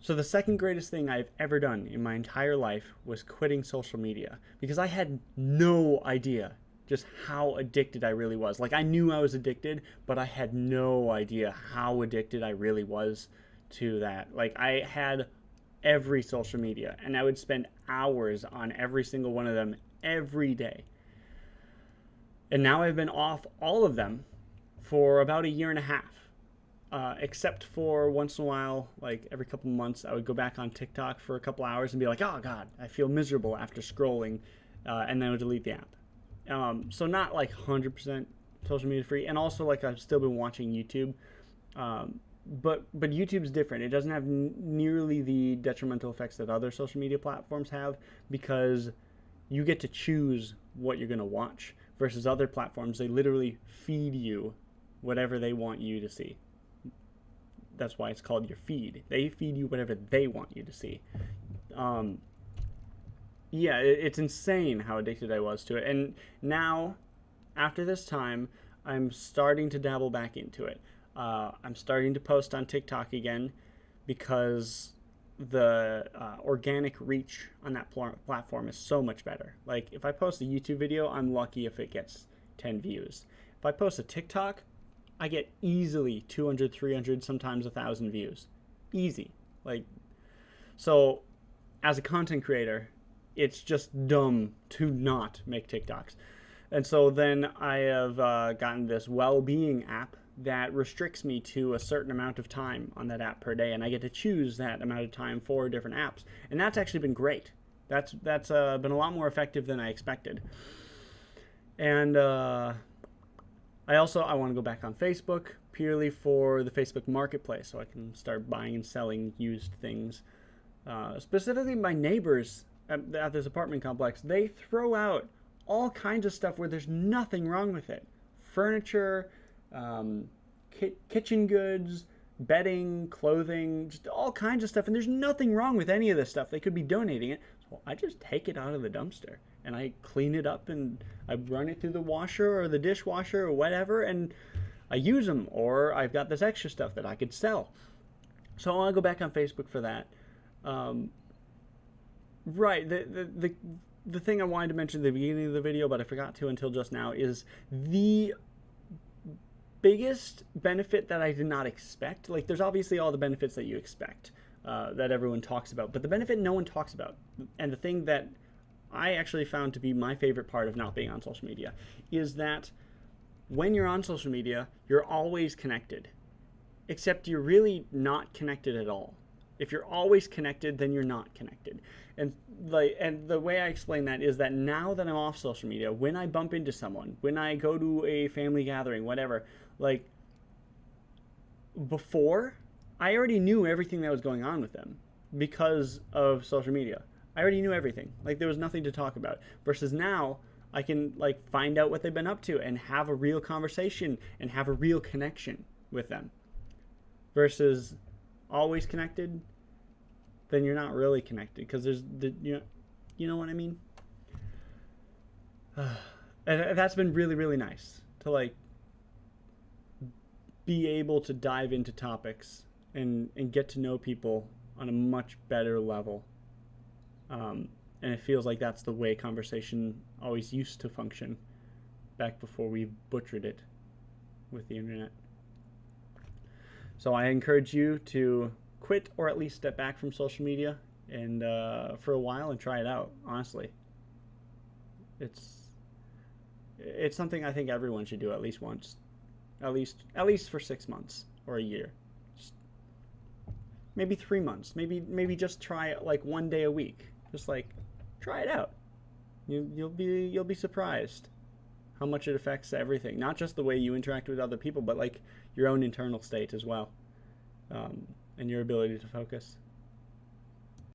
So the second greatest thing I've ever done in my entire life was quitting social media because I had no idea just how addicted I really was. Like I knew I was addicted, but I had no idea how addicted I really was to that. Like I had every social media and I would spend hours on every single one of them every day. And now I've been off all of them for about a year and a half. Except for once in a while, like every couple of months, I would go back on TikTok for a couple hours and be like, oh God, I feel miserable after scrolling, and then I would delete the app. So not like 100% social media free, and also like I've still been watching YouTube, but YouTube's different. It doesn't have nearly the detrimental effects that other social media platforms have because you get to choose what you're going to watch versus other platforms. They literally feed you whatever they want you to see. That's why it's called your feed. They feed you whatever they want you to see. Yeah, it's insane how addicted I was to it. And now, after this time, I'm starting to dabble back into it. I'm starting to post on TikTok again because the organic reach on that platform is so much better. Like, if I post a YouTube video, I'm lucky if it gets 10 views. If I post a TikTok, I get easily 200, 300, sometimes 1,000 views. Easy. Like, so as a content creator, it's just dumb to not make TikToks. And so then I have gotten this well-being app that restricts me to a certain amount of time on that app per day, and I get to choose that amount of time for different apps. And that's actually been great. That's been a lot more effective than I expected. And I want to go back on Facebook purely for the Facebook Marketplace, so I can start buying and selling used things. Specifically, my neighbors at this apartment complex, they throw out all kinds of stuff where there's nothing wrong with it. Furniture, kitchen goods, bedding, clothing, just all kinds of stuff. And there's nothing wrong with any of this stuff. They could be donating it. So I just take it out of the dumpster and I clean it up and I run it through the washer or the dishwasher or whatever, and I use them. Or I've got this extra stuff that I could sell. So I want to go back on Facebook for that. Right. The thing I wanted to mention at the beginning of the video, but I forgot to until just now, is the biggest benefit that I did not expect. Like, there's obviously all the benefits that you expect, that everyone talks about, but the benefit no one talks about, and the thing that I actually found to be my favorite part of not being on social media, is that when you're on social media, you're always connected, except you're really not connected at all. If you're always connected, then you're not connected. And the way I explain that is that now that I'm off social media, when I bump into someone, when I go to a family gathering, whatever, like, before, I already knew everything that was going on with them because of social media. I already knew everything. Like, there was nothing to talk about. Versus now, I can, like, find out what they've been up to and have a real conversation and have a real connection with them. Versus always connected, then you're not really connected because there's you know what I mean. And that's been really, really nice to, like, be able to dive into topics and get to know people on a much better level. And it feels like that's the way conversation always used to function back before we butchered it with the internet. So I encourage you to quit or at least step back from social media and for a while and try it out. Honestly, it's something I think everyone should do at least once, at least for 6 months or a year, just maybe 3 months, maybe just try it like one day a week. Just like try it out. You'll be surprised how much it affects everything, not just the way you interact with other people, but like your own internal state as well, and your ability to focus.